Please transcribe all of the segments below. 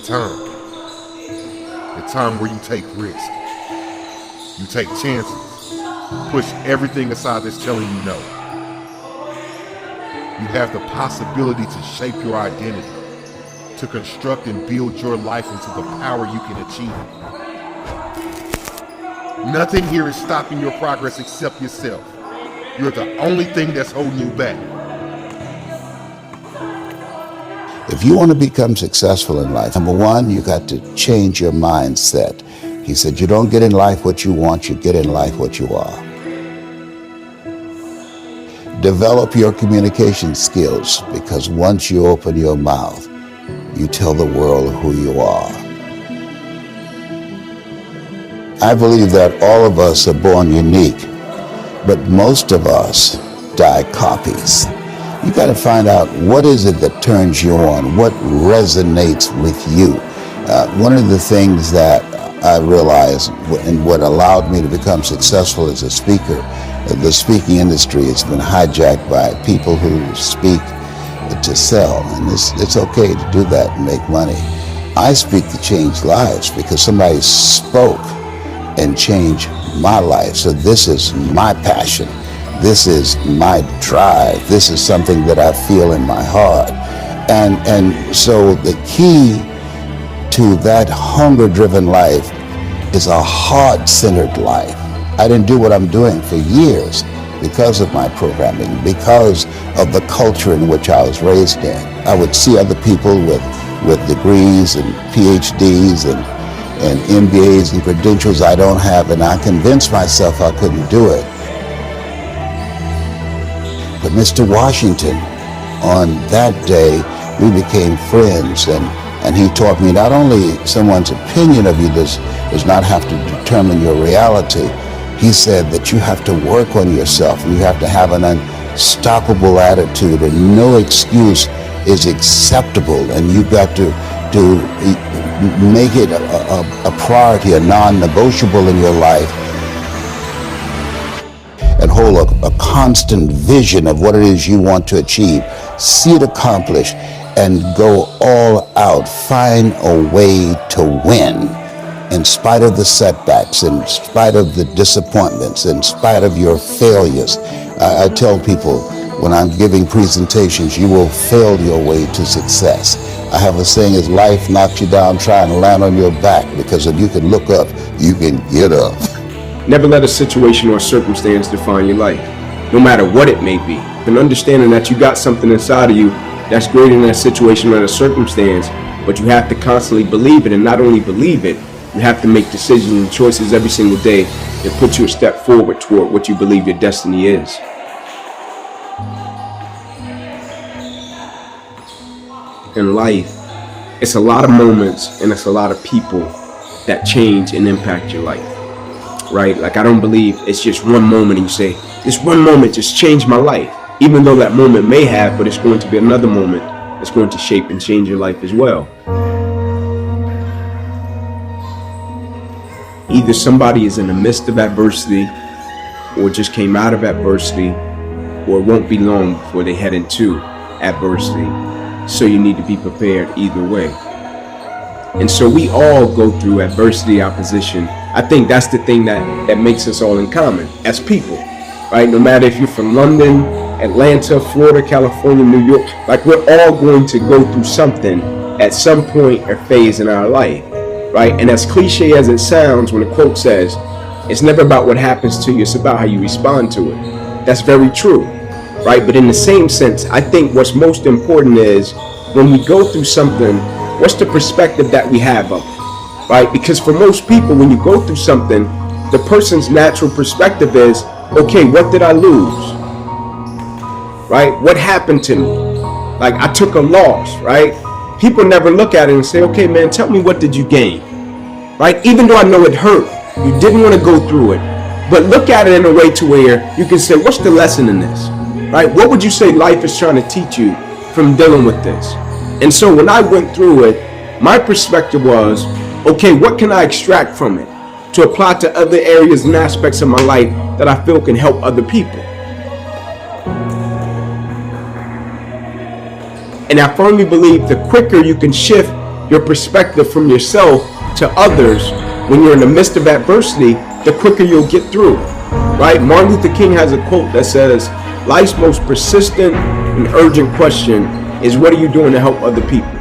time. The time where you take risks. You take chances. Push everything aside that's telling you no. You have the possibility to shape your identity, to construct and build your life into the power you can achieve. Nothing here is stopping your progress except yourself. You're the only thing that's holding you back. If you want to become successful in life, number one, you got to change your mindset. He said, you don't get in life what you want, you get in life what you are. Develop your communication skills, because once you open your mouth, you tell the world who you are. I believe that all of us are born unique, but most of us die copies. You got to find out what is it that turns you on, what resonates with you. One of the things that I realized and what allowed me to become successful as a speaker, the speaking industry has been hijacked by people who speak to sell, and it's okay to do that and make money. I speak to change lives because somebody spoke and changed my life. So this is my passion. This is my drive. This is something that I feel in my heart. And so the key to that hunger-driven life is a heart-centered life. I didn't do what I'm doing for years because of my programming, because of the culture in which I was raised in. I would see other people with degrees and PhDs and MBAs and credentials I don't have, and I convinced myself I couldn't do it. But Mr. Washington, on that day, we became friends, and he taught me not only someone's opinion of you does not have to determine your reality. He said that you have to work on yourself, and you have to have an unstoppable attitude, and no excuse is acceptable, and you've got to make it a priority, a non-negotiable in your life, and hold a constant vision of what it is you want to achieve, see it accomplished, and go all out. Find a way to win in spite of the setbacks, in spite of the disappointments, in spite of your failures. I tell people when I'm giving presentations, you will fail your way to success. I have a saying, is life knocks you down, try and land on your back, because if you can look up, you can get up. Never let a situation or circumstance define your life, no matter what it may be. And understanding that you got something inside of you that's greater than that situation or that circumstance, but you have to constantly believe it, and not only believe it, you have to make decisions and choices every single day that put you a step forward toward what you believe your destiny is. In life, it's a lot of moments and it's a lot of people that change and impact your life. Right? Like, I don't believe it's just one moment and you say, this one moment just changed my life. Even though that moment may have, but it's going to be another moment that's going to shape and change your life as well. Either somebody is in the midst of adversity, or just came out of adversity, or it won't be long before they head into adversity. So you need to be prepared either way. And so we all go through adversity, opposition. I think that's the thing that makes us all in common as people, right? No matter if you're from London, Atlanta, Florida, California, New York, like, we're all going to go through something at some point or phase in our life, right? And as cliche as it sounds, when the quote says, it's never about what happens to you, it's about how you respond to it. That's very true, right? But in the same sense, I think what's most important is when we go through something, what's the perspective that we have of it, right? Because for most people, when you go through something, the person's natural perspective is, okay, what did I lose? Right? What happened to me? Like, I took a loss, right? People never look at it and say, okay, man, tell me, what did you gain? Right? Even though I know it hurt, you didn't want to go through it, but look at it in a way to where you can say, what's the lesson in this? Right? What would you say life is trying to teach you from dealing with this? And so when I went through it, my perspective was, okay, what can I extract from it to apply to other areas and aspects of my life that I feel can help other people? And I firmly believe the quicker you can shift your perspective from yourself to others when you're in the midst of adversity, the quicker you'll get through. Right? Martin Luther King has a quote that says, life's most persistent and urgent question is, what are you doing to help other people?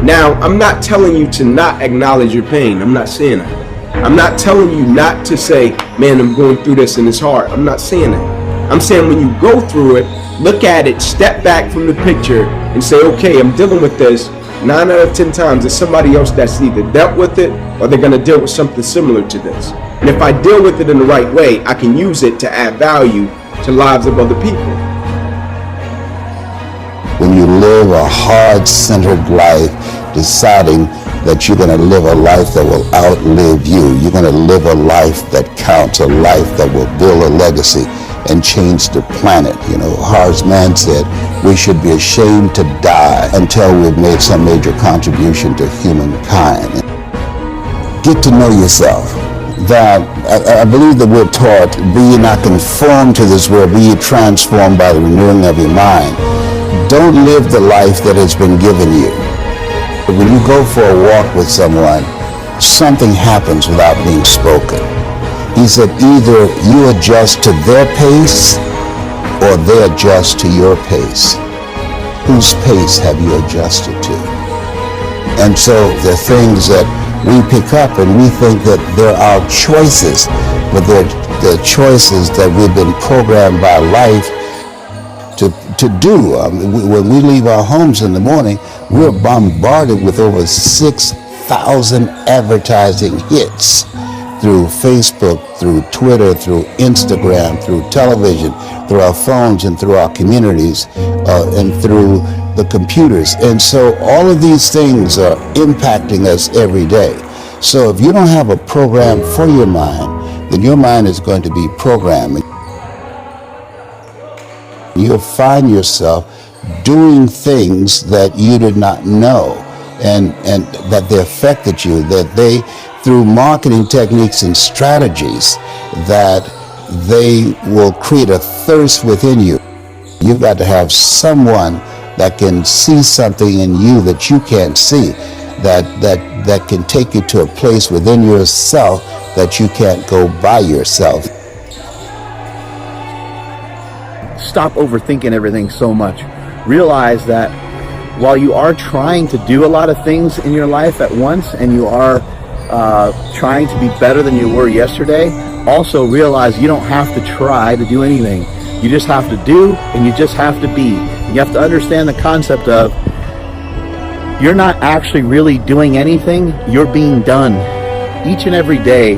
Now, I'm not telling you to not acknowledge your pain. I'm not saying that. I'm not telling you not to say, man, I'm going through this and it's hard. I'm not saying that. I'm saying when you go through it, look at it, step back from the picture and say, okay, I'm dealing with this. 9 out of 10 times, there's somebody else that's either dealt with it or they're going to deal with something similar to this. And if I deal with it in the right way, I can use it to add value to lives of other people. When you live a heart-centered life, deciding that you're going to live a life that will outlive you, you're going to live a life that counts, a life that will build a legacy and change the planet. You know, Horace Mann said, we should be ashamed to die until we've made some major contribution to humankind. Get to know yourself. That I believe that we're taught, be ye not conformed to this world, be ye transformed by the renewing of your mind. Don't live the life that has been given you. When you go for a walk with someone, something happens without being spoken. He said either you adjust to their pace or they adjust to your pace. Whose pace have you adjusted to? And so the things that we pick up and we think that they're our choices, but they're choices that we've been programmed by life to do. When we leave our homes in the morning, we're bombarded with over 6,000 advertising hits through Facebook, through Twitter, through Instagram, through television, through our phones and through our communities, and through the computers. And so all of these things are impacting us every day. So if you don't have a program for your mind, then your mind is going to be programmed. You'll find yourself doing things that you did not know and that they affected you, that they, through marketing techniques and strategies, that they will create a thirst within you. You've got to have someone that can see something in you that you can't see, that can take you to a place within yourself that you can't go by yourself. Stop overthinking everything so much. Realize that while you are trying to do a lot of things in your life at once and you are trying to be better than you were yesterday, also realize you don't have to try to do anything. You just have to do, and you just have to be. You have to understand the concept of you're not actually really doing anything, you're being done. Each and every day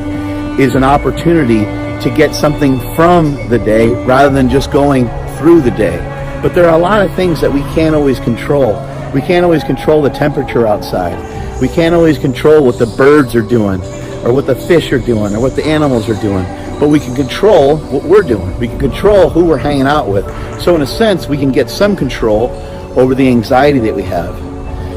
is an opportunity to get something from the day rather than just going through the day. But there are a lot of things that we can't always control. We can't always control the temperature outside. We can't always control what the birds are doing or what the fish are doing or what the animals are doing. But we can control what we're doing. We can control who we're hanging out with. So in a sense, we can get some control over the anxiety that we have.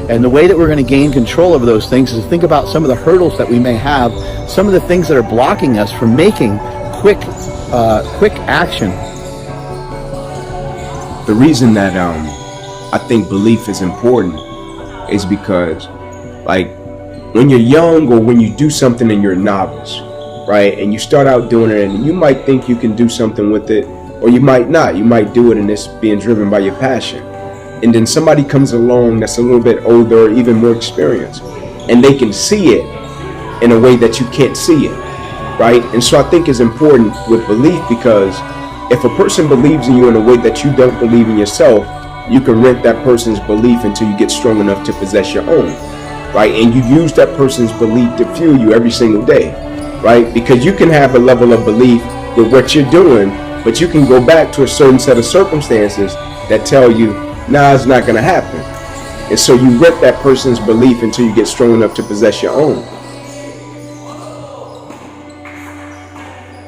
And the way that we're going to gain control over those things is think about some of the hurdles that we may have, some of the things that are blocking us from making quick action. The reason that I think belief is important is because, like, when you're young or when you do something and you're a novice, right, and you start out doing it and you might think you can do something with it, or you might not. You might do it and it's being driven by your passion. And then somebody comes along that's a little bit older or even more experienced, and they can see it in a way that you can't see it, right? And so I think it's important with belief, because if a person believes in you in a way that you don't believe in yourself, you can rent that person's belief until you get strong enough to possess your own, right? And you use that person's belief to fuel you every single day, right? Because you can have a level of belief with what you're doing, but you can go back to a certain set of circumstances that tell you, nah, it's not going to happen. And so you rent that person's belief until you get strong enough to possess your own.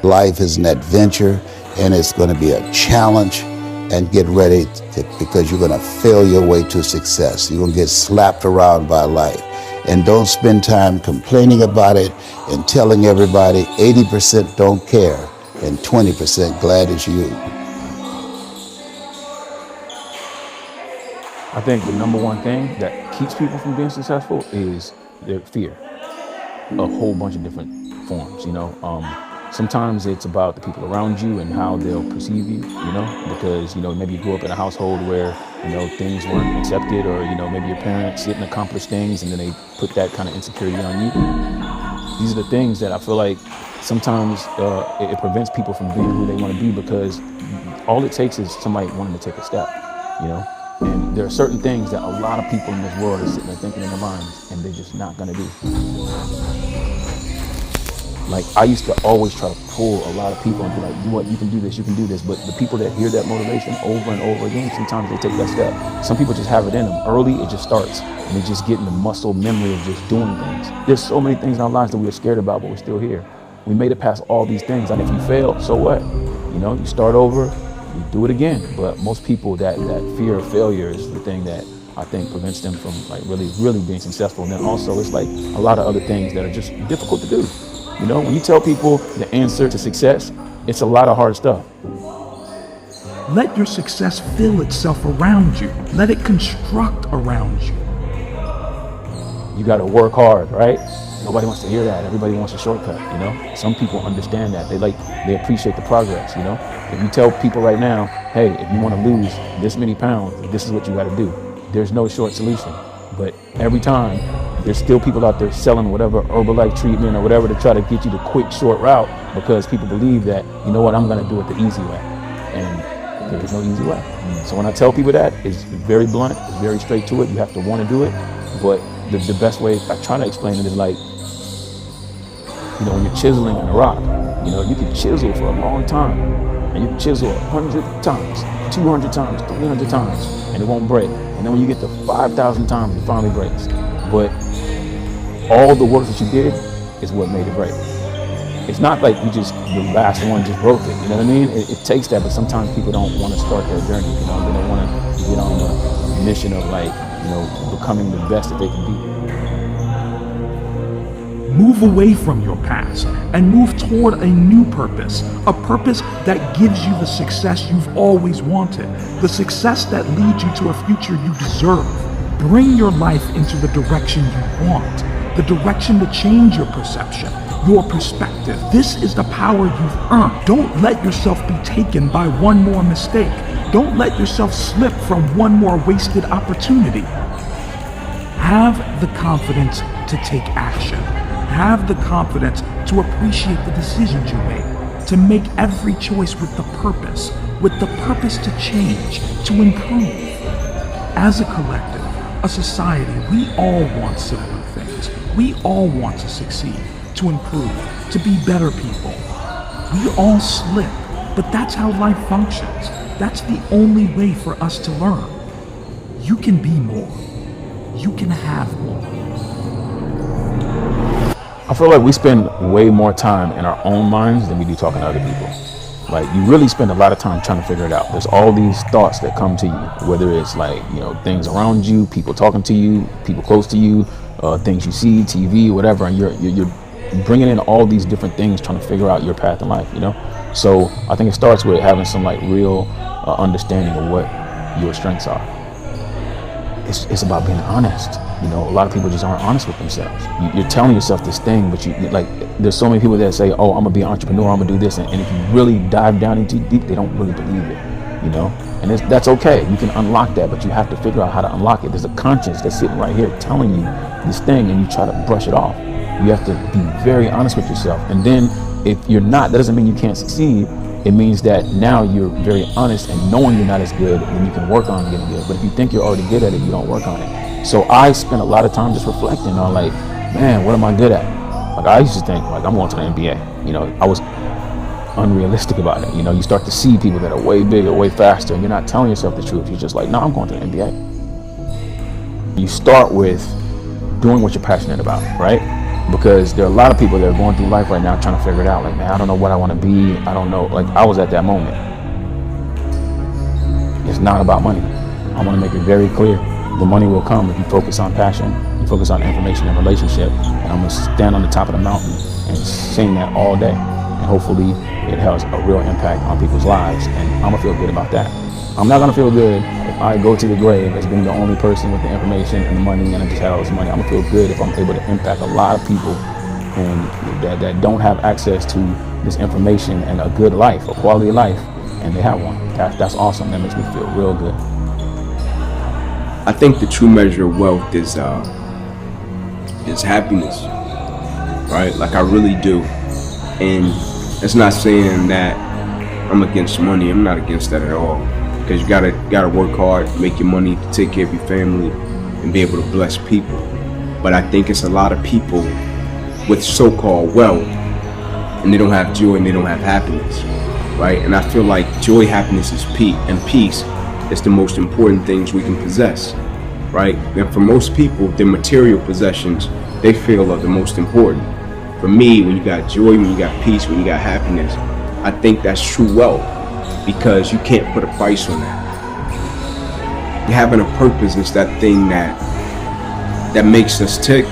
Life is an adventure, and it's going to be a challenge. And get ready because you're going to fail your way to success. You're going to get slapped around by life. And don't spend time complaining about it and telling everybody 80% don't care and 20% glad it's you. I think the number one thing that keeps people from being successful is their fear. A whole bunch of different forms, sometimes it's about the people around you and how they'll perceive you, because, maybe you grew up in a household where, things weren't accepted, or, maybe your parents didn't accomplish things and then they put that kind of insecurity on you. These are the things that I feel like sometimes it prevents people from being who they want to be, because all it takes is somebody wanting to take a step, and there are certain things that a lot of people in this world are sitting there thinking in their minds and they're just not going to do. Like, I used to always try to pull a lot of people and be like, what, you can do this, you can do this. But the people that hear that motivation over and over again, sometimes they take that step. Some people just have it in them. Early, it just starts. And they just get in the muscle memory of just doing things. There's so many things in our lives that we're scared about, but we're still here. We made it past all these things. And if you fail, so what? You start over, you do it again. But most people, that fear of failure is the thing that I think prevents them from like really being successful. And then also it's like a lot of other things that are just difficult to do. When you tell people the answer to success, it's a lot of hard stuff. Let your success fill itself around you. Let it construct around you. You got to work hard, right? Nobody wants to hear that. Everybody wants a shortcut, Some people understand that. They appreciate the progress, If you tell people right now, hey, if you want to lose this many pounds, this is what you got to do. There's no short solution. But every time, there's still people out there selling whatever Herbalife treatment or whatever to try to get you the quick, short route, because people believe that, I'm going to do it the easy way. And there's no easy way. So when I tell people that, it's very blunt, it's very straight to it. You have to want to do it. But the best way I try to explain it is like, when you're chiseling in a rock, you can chisel for a long time. And you can chisel 100 times, 200 times, 300 times, and it won't break. And then when you get to 5,000 times, it finally breaks. But all the work that you did is what made it break. It's not like the last one just broke it, you know what I mean? It takes that, but sometimes people don't want to start their journey, They don't want to get on the mission of becoming the best that they can be. Move away from your past and move toward a new purpose, a purpose that gives you the success you've always wanted, the success that leads you to a future you deserve. Bring your life into the direction you want, the direction to change your perception, your perspective. This is the power you've earned. Don't let yourself be taken by one more mistake. Don't let yourself slip from one more wasted opportunity. Have the confidence to take action. Have the confidence to appreciate the decisions you made, to make every choice with the purpose to change, to improve. As a collective, a society, we all want similar things. We all want to succeed, to improve, to be better people. We all slip, but that's how life functions. That's the only way for us to learn. You can be more. You can have more. I feel like we spend way more time in our own minds than we do talking to other people. Like, you really spend a lot of time trying to figure it out. There's all these thoughts that come to you, whether it's like, things around you, people talking to you, people close to you, things you see, TV, whatever, and you're bringing in all these different things, trying to figure out your path in life, So I think it starts with having some real understanding of what your strengths are. It's about being honest. A lot of people just aren't honest with themselves. You're telling yourself this thing, but there's so many people that say, oh, I'm gonna be an entrepreneur, I'm gonna do this. And if you really dive down into deep, they don't really believe it, And that's okay. You can unlock that, but you have to figure out how to unlock it. There's a conscience that's sitting right here telling you this thing, and you try to brush it off. You have to be very honest with yourself. And then if you're not, that doesn't mean you can't succeed. It means that now you're very honest and knowing you're not as good, then you can work on getting good. But if you think you're already good at it, you don't work on it. So I spent a lot of time just reflecting on man, what am I good at? I used to think I'm going to the NBA. I was unrealistic about it. You start to see people that are way bigger, way faster, and you're not telling yourself the truth. You're just no, I'm going to the NBA. You start with doing what you're passionate about, right? Because there are a lot of people that are going through life right now trying to figure it out. Man, I don't know what I want to be. I don't know. I was at that moment. It's not about money. I want to make it very clear. The money will come if you focus on passion, you focus on information and relationship. And I'm going to stand on the top of the mountain and sing that all day. And hopefully it has a real impact on people's lives. And I'm going to feel good about that. I'm not gonna feel good if I go to the grave as being the only person with the information and the money, and I just had all this money. I'm gonna feel good if I'm able to impact a lot of people and that don't have access to this information and a good life, a quality of life, and they have one. That's awesome. That makes me feel real good. I think the true measure of wealth is happiness, right? Like I really do. And that's not saying that I'm against money. I'm not against that at all. Because you gotta work hard, make your money to take care of your family and be able to bless people. But I think it's a lot of people with so-called wealth and they don't have joy and they don't have happiness, right? And I feel like joy, happiness, and peace is the most important things we can possess, right? And for most people, their material possessions, they feel are the most important. For me, when you got joy, when you got peace, when you got happiness, I think that's true wealth. Because you can't put a price on that. Having a purpose is that thing that makes us tick,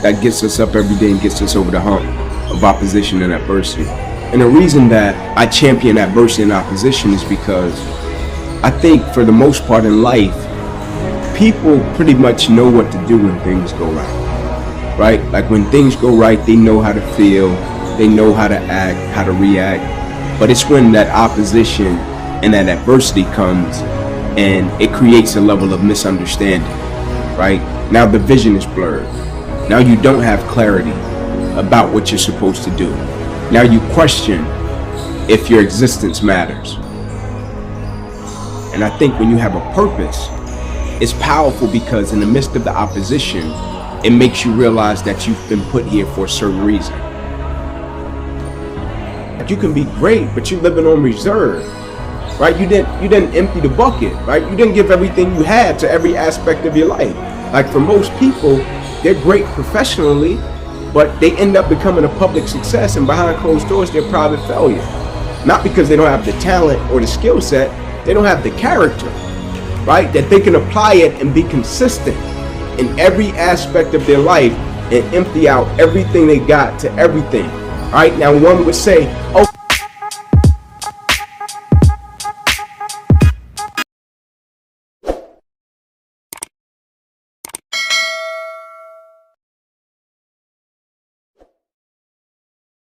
that gets us up every day and gets us over the hump of opposition and adversity. And the reason that I champion adversity and opposition is because I think for the most part in life, people pretty much know what to do when things go right. Right? Like when things go right, they know how to feel, they know how to act, how to react. But it's when that opposition and that adversity comes and it creates a level of misunderstanding, right? Now the vision is blurred. Now you don't have clarity about what you're supposed to do. Now you question if your existence matters. And I think when you have a purpose, it's powerful because in the midst of the opposition, it makes you realize that you've been put here for a certain reason. You can be great, but you're living on reserve, right? You didn't empty the bucket, right? You didn't give everything you had to every aspect of your life. Like for most people, they're great professionally, but they end up becoming a public success, and behind closed doors, they're private failure. Not because they don't have the talent or the skill set, they don't have the character, right? That they can apply it and be consistent in every aspect of their life and empty out everything they got to everything. Right now, one would say, oh,